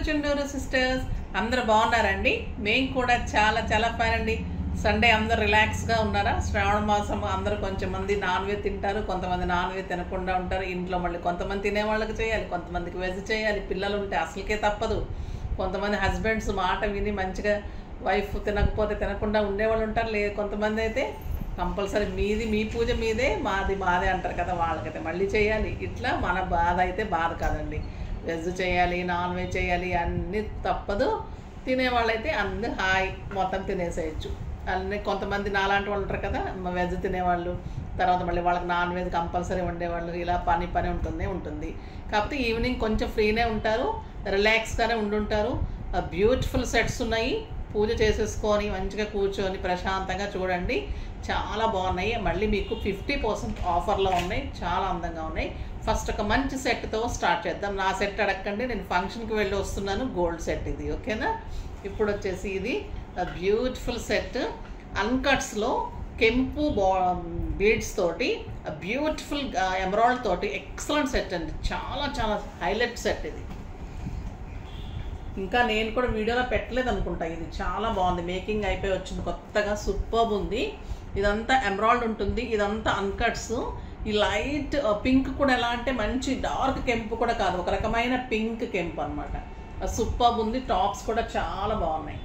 Chunduru sisters అందరూ బాగున్నారండి. మేము కూడా చాలా ఫైన్ అండి. సండే అందరూ రిలాక్స్గా ఉన్నారా? శ్రావణ మాసం అందరూ కొంచెం మంది నాన్ వెజ్ తింటారు, కొంతమంది నాన్ వెజ్ తినకుండా ఉంటారు. ఇంట్లో మళ్ళీ కొంతమంది తినే వాళ్ళకి చేయాలి, కొంతమందికి వెజ్ చేయాలి. పిల్లలు ఉంటే అసలుకే తప్పదు. కొంతమంది హస్బెండ్స్ మాట విని మంచిగా వైఫ్ తినకపోతే తినకుండా ఉండేవాళ్ళు ఉంటారు. లేదు కొంతమంది అయితే కంపల్సరీ మీది మీ పూజ మీదే, మాది మాదే అంటారు కదా, వాళ్ళకైతే మళ్ళీ చేయాలి. ఇట్లా మన బాధ అయితే బాధ కాదండి. వెజ్ చేయాలి, నాన్ వెజ్ చేయాలి, అన్నీ తప్పదు. తినేవాళ్ళైతే అన్నీ హాయ్ మొత్తం తినేసేయచ్చు. అన్నీ కొంతమంది నాలాంటి వాళ్ళు ఉంటారు కదా, వెజ్ తినేవాళ్ళు, తర్వాత మళ్ళీ వాళ్ళకి నాన్ వెజ్ కంపల్సరీ ఉండేవాళ్ళు. ఇలా పని ఉంటుంది. కాకపోతే ఈవినింగ్ కొంచెం ఫ్రీనే ఉంటారు, రిలాక్స్గానే ఉండుంటారు. బ్యూటిఫుల్ సెట్స్ ఉన్నాయి. పూజ చేసేసుకొని మంచిగా కూర్చొని ప్రశాంతంగా చూడండి. చాలా బాగున్నాయి. మళ్ళీ మీకు 50% ఆఫర్లో ఉన్నాయి. చాలా అందంగా ఉన్నాయి. ఫస్ట్ ఒక మంచి సెట్తో స్టార్ట్ చేద్దాం. నా సెట్ అడగండి, నేను ఫంక్షన్కి వెళ్ళి వస్తున్నాను. గోల్డ్ సెట్ ఇది, ఓకేనా? ఇప్పుడు వచ్చేసి ఇది బ్యూటిఫుల్ సెట్ అన్కట్స్లో కెంపు బీడ్స్ తోటి బ్యూటిఫుల్ ఎమరాల్డ్ తోటి ఎక్సలెంట్ సెట్ అండి. చాలా హైలైట్ సెట్ ఇది. ఇంకా నేను కూడా వీడియోలో పెట్టలేదు అనుకుంటా. ఇది చాలా బాగుంది. మేకింగ్ అయిపోయి వచ్చింది, కొత్తగా సూపర్బ్ ఉంది. ఇదంతా ఎమరాల్డ్ ఉంటుంది, ఇదంతా అన్కట్స్. ఈ లైట్ పింక్ కూడా ఎలా అంటే మంచి డార్క్ కెంపు కూడా కాదు, ఒక రకమైన పింక్ కెంపు అనమాట. సూపర్బ్ ఉంది. టాప్స్ కూడా చాలా బాగున్నాయి,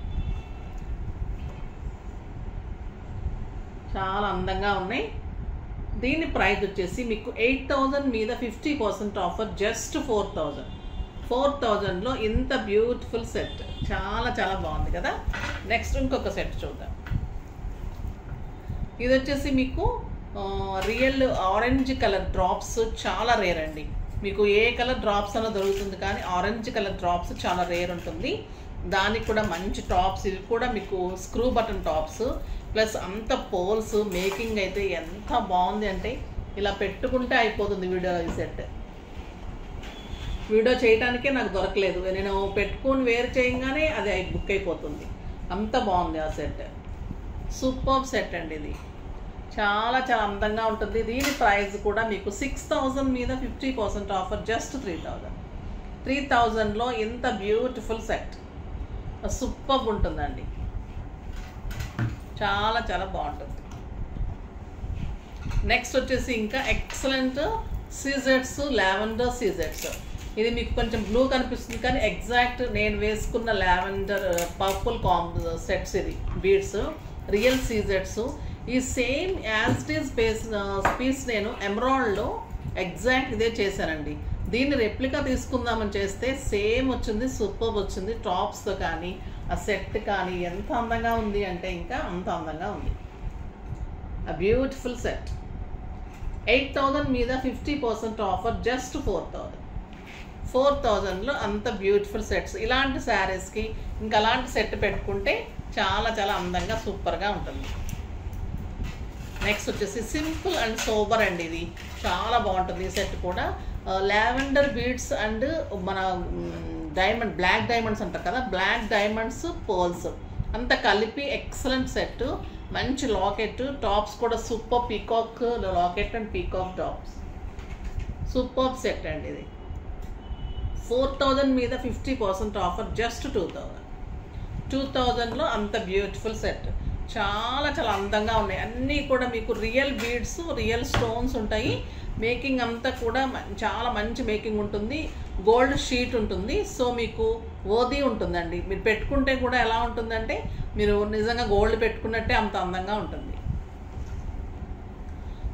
చాలా అందంగా ఉన్నాయి. దీని ప్రైస్ వచ్చేసి మీకు 8000 మీద 50% ఆఫర్, జస్ట్ 4000లో ఇంత బ్యూటిఫుల్ సెట్. చాలా బాగుంది కదా. నెక్స్ట్ ఇంకొక సెట్ చూద్దాం. ఇది వచ్చేసి మీకు రియల్ ఆరెంజ్ కలర్ డ్రాప్స్. చాలా రేర్ అండి. మీకు ఏ కలర్ డ్రాప్స్ అలా దొరుకుతుంది, కానీ ఆరెంజ్ కలర్ డ్రాప్స్ చాలా రేర్ ఉంటుంది. దానికి కూడా మంచి టాప్స్. ఇవి కూడా మీకు స్క్రూ బటన్ టాప్స్, ప్లస్ అంత పోల్స్. మేకింగ్ అయితే ఎంత బాగుంది అంటే ఇలా పెట్టుకుంటే అయిపోతుంది వీడియో. ఈ సెట్ వీడియో చేయడానికే నాకు దొరకలేదు. నేను పెట్టుకొని వేరు చేయగానే అది బుక్ అయిపోతుంది. అంత బాగుంది ఆ సెట్. సూపర్ సెట్ అండి ఇది. చాలా అందంగా ఉంటుంది. దీని ప్రైస్ కూడా మీకు 6000 మీద 50% ఆఫర్, జస్ట్ 3000లో ఇంత బ్యూటిఫుల్ సెట్. సూపర్ ఉంటుందండి. చాలా బాగుంటుంది. నెక్స్ట్ వచ్చేసి ఇంకా ఎక్సలెంట్ సీజెట్స్, లావెండర్ సీజెట్స్. ఇది మీకు కొంచెం బ్లూ కనిపిస్తుంది, కానీ ఎగ్జాక్ట్ నేను వేసుకున్న లావెండర్ పర్పుల్ సెట్స్. ఇది బీడ్స్ రియల్ సీజెట్స్. ఈ same as it is piece నేను ఎమరాల్డ్లో ఎగ్జాక్ట్ ఇదే చేశానండి. దీన్ని రెప్లికా తీసుకుందామని చేస్తే సేమ్ వచ్చింది, సూపర్ వచ్చింది. టాప్స్తో కానీ ఆ సెట్ కానీ ఎంత అందంగా ఉంది అంటే ఇంకా అంత అందంగా ఉంది. ఆ బ్యూటిఫుల్ సెట్. 8000 మీద 50% ఆఫర్, జస్ట్ 4000లో అంత బ్యూటిఫుల్ సెట్స్. ఇలాంటి శారీస్కి ఇంకా అలాంటి సెట్ పెట్టుకుంటే చాలా అందంగా సూపర్గా ఉంటుంది. నెక్స్ట్ వచ్చేసి సింపుల్ అండ్ సోబర్ అండి. ఇది చాలా బాగుంటుంది. ఈ సెట్ కూడా లావెండర్ బీడ్స్ అండ్ మన డైమండ్, బ్లాక్ డైమండ్స్ అంటారు కదా, బ్లాక్ డైమండ్స్ పోల్స్ అంతా కలిపి ఎక్సలెంట్ సెట్. మంచి లాకెట్. టాప్స్ కూడా super peacock locket and peacock tops. Super set అండి ఇది. 4000 మీద 50% ఆఫర్, జస్ట్ 2000లో అంత బ్యూటిఫుల్ సెట్. చాలా అందంగా ఉన్నాయి. అన్నీ కూడా మీకు రియల్ బీడ్స్, రియల్ స్టోన్స్ ఉంటాయి. మేకింగ్ అంతా కూడా చాలా మంచి మేకింగ్ ఉంటుంది. గోల్డ్ షీట్ ఉంటుంది. సో మీకు ఓది ఉంటుందండి. మీరు పెట్టుకుంటే కూడా ఎలా ఉంటుందంటే మీరు నిజంగా గోల్డ్ పెట్టుకున్నట్టే అంత అందంగా ఉంటుంది.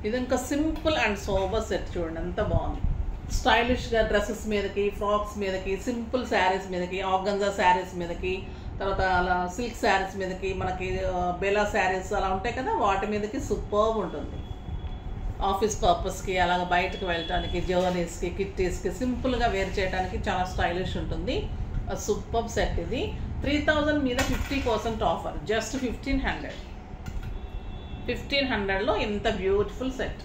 ఇది ఇంకా సింపుల్ అండ్ సోబర్ సెట్. చూడండి ఎంత బాగుంది. స్టైలిష్గా డ్రెస్సెస్ మీదకి, ఫ్రాక్స్ మీదకి, సింపుల్ శారీస్ మీదకి, ఆర్గంజా శారీస్ మీదకి, తర్వాత అలా సిల్క్ శారీస్ మీదకి, మనకి బెలా శారీస్ అలా ఉంటాయి కదా, వాటి మీదకి సూపర్బ్ ఉంటుంది. ఆఫీస్ పర్పస్కి, అలాగ బయటకు వెళ్ళటానికి, జర్నీస్కి, కిట్టీస్కి సింపుల్గా వేర్ చేయడానికి చాలా స్టైలిష్ ఉంటుంది. సూపర్బ్ సెట్ ఇది. 3000 మీద 50% ఆఫర్, జస్ట్ 1500లో ఇంత బ్యూటిఫుల్ సెట్.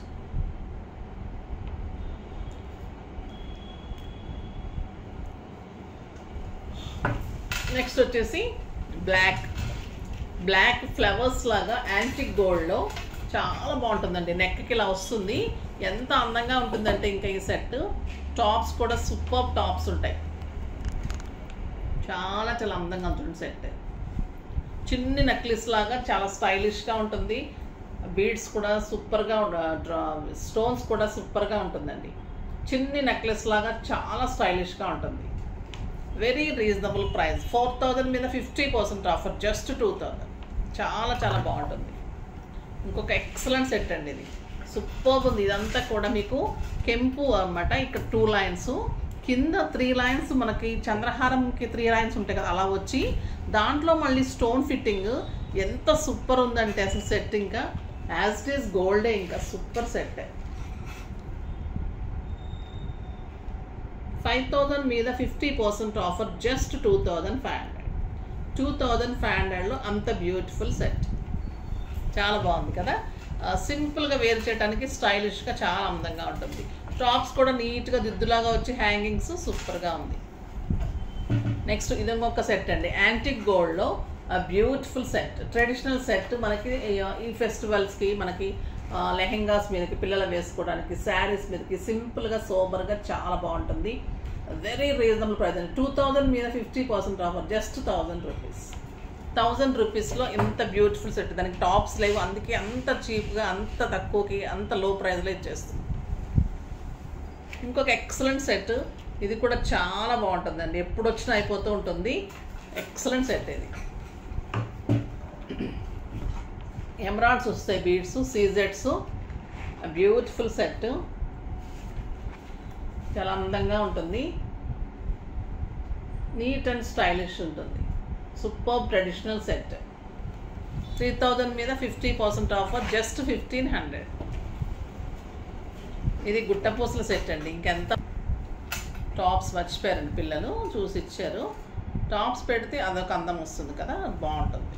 నెక్స్ట్ వచ్చేసి బ్లాక్ ఫ్లవర్స్ లాగా యాంటిక్ గోల్డ్లో చాలా బాగుంటుందండి. నెక్కి ఇలా వస్తుంది. ఎంత అందంగా ఉంటుందంటే ఇంకా ఈ సెట్. టాప్స్ కూడా సూపర్ టాప్స్ ఉంటాయి. చాలా చాలా అందంగా ఉంటుంది సెట్. చిన్ని నెక్లెస్ లాగా చాలా స్టైలిష్గా ఉంటుంది. బీడ్స్ కూడా సూపర్గా, స్టోన్స్ కూడా సూపర్గా ఉంటుందండి. చిన్ని నెక్లెస్ లాగా చాలా స్టైలిష్గా ఉంటుంది. Very reasonable price. 4000 మీద 50% ఆఫర్, జస్ట్ 2000. చాలా చాలా బాగుంటుంది. ఇంకొక ఎక్సలెంట్ సెట్ అండి ఇది, సూపర్ ఉంది. ఇదంతా కూడా మీకు కెంపు అన్నమాట. ఇక్కడ 2 లైన్స్, కింద 3 లైన్స్, మనకి చంద్రహారంకి 3 లైన్స్ ఉంటాయి కదా, అలా వచ్చి దాంట్లో మళ్ళీ స్టోన్ ఫిట్టింగ్. ఎంత సూపర్ ఉందంటే అసలు సెట్, ఇంకా యాజ్ ఇట్ ఈస్ గోల్డే, ఇంకా సూపర్ సెట్. 5000 మీద 50% ఆఫర్, జస్ట్ 2500. 2500లో అంత బ్యూటిఫుల్ సెట్. చాలా బాగుంది కదా. సింపుల్గా వేర్ చేయడానికి స్టైలిష్గా చాలా అందంగా ఉంటుంది. టాప్స్ కూడా నీట్గా దిద్దులాగా వచ్చి హ్యాంగింగ్స్ సూపర్గా ఉంది. నెక్స్ట్ ఇది ఇంకొక సెట్ అండి, యాంటిక్ గోల్డ్లో బ్యూటిఫుల్ సెట్, ట్రెడిషనల్ సెట్. మనకి ఈ ఫెస్టివల్స్కి మనకి లెహెంగాస్ మీదకి, పిల్లలు వేసుకోవడానికి, శారీస్ మీదకి సింపుల్గా సోబర్గా చాలా బాగుంటుంది. వెరీ రీజనబుల్ ప్రైస్ అండి. 2000 మీద 50% ఆఫర్, జస్ట్ 1000 రూపీస్. 1000 రూపీస్లో ఇంత బ్యూటిఫుల్ సెట్. దానికి టాప్స్ లేవు, అందుకే అంత చీప్గా, అంత తక్కువకి, అంత లో ప్రైస్లో ఇచ్చేస్తుంది. ఇంకొక ఎక్సలెంట్ సెట్, ఇది కూడా చాలా బాగుంటుందండి, ఎప్పుడు వచ్చినా అయిపోతూ ఉంటుంది. ఎక్సలెంట్ సెట్ ఇది. ఎమరాల్డ్స్ వస్తాయి, బీడ్స్, సీజెట్స్, బ్యూటిఫుల్ సెట్. చాలా అందంగా ఉంటుంది, నీట్ అండ్ స్టైలిష్ ఉంటుంది. Super traditional set. 3000 మీద 50% ఆఫర్, జస్ట్ 1500. ఇది గుట్టపూసల సెట్ అండి. ఇంకెంత టాప్స్ మర్చిపోయారండి పిల్లలు, చూసి ఇచ్చారు. టాప్స్ పెడితే అదొక అందం వస్తుంది కదా, బాగుంటుంది.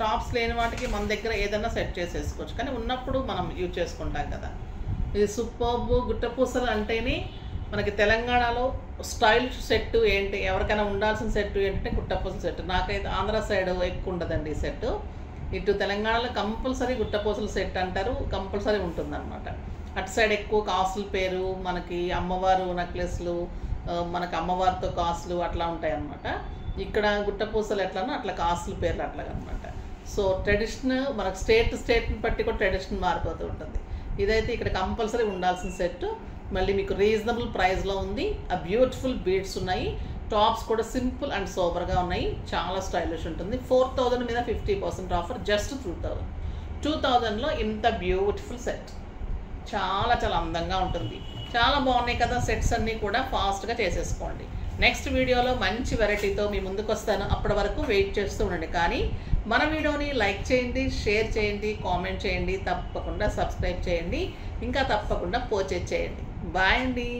టాప్స్ లేని వాటికి మన దగ్గర ఏదైనా సెట్ చేసేసుకోవచ్చు, కానీ ఉన్నప్పుడు మనం యూజ్ చేసుకుంటాం కదా. ఇది సూపర్బ్. గుట్టపూసలు అంటేనే మనకి తెలంగాణలో స్టైలిష్ సెట్ ఏంటి, ఎవరికైనా ఉండాల్సిన సెట్ ఏంటంటే గుట్టపూసల సెట్. నాకైతే ఆంధ్ర సైడ్ ఎక్కువ ఉండదండి ఈ సెట్. ఇటు తెలంగాణలో కంపల్సరీ గుట్టపూసల సెట్ అంటారు, కంపల్సరీ ఉంటుందన్నమాట. అటు సైడ్ ఎక్కువ కాసుల పేరు, మనకి అమ్మవారు నెక్లెస్లు, మనకి అమ్మవారితో కాసులు అట్లా ఉంటాయి అన్నమాట. ఇక్కడ గుట్టపూసలు ఎట్లానో అట్లా కాసుల పేర్లు అట్లాగనమాట. సో ట్రెడిషన్ మనకు స్టేట్ని బట్టి కూడా ట్రెడిషన్ మారిపోతూ ఉంటుంది. ఇదైతే ఇక్కడ కంపల్సరీ ఉండాల్సిన సెట్. మళ్ళీ మీకు రీజనబుల్ ప్రైస్లో ఉంది. ఆ బ్యూటిఫుల్ బీడ్స్ ఉన్నాయి. టాప్స్ కూడా సింపుల్ అండ్ సోబర్గా ఉన్నాయి, చాలా స్టైలిష్ ఉంటుంది. 4000 మీద 50% ఆఫర్, జస్ట్ 2000. 2000లో ఇంత బ్యూటిఫుల్ సెట్, చాలా చాలా అందంగా ఉంటుంది. చాలా బాగున్నాయి కదా సెట్స్ అన్నీ కూడా. ఫాస్ట్గా చేసేసుకోండి. నెక్స్ట్ వీడియోలో మంచి వెరైటీతో మీ ముందుకు వస్తాను. అప్పటి వరకు వెయిట్ చేస్తూ ఉండండి. కానీ మన వీడియోని లైక్ చేయండి, షేర్ చేయండి, కామెంట్ చేయండి, తప్పకుండా సబ్స్క్రైబ్ చేయండి, ఇంకా తప్పకుండా పర్చేజ్ చేయండి. బాయ్ అండి.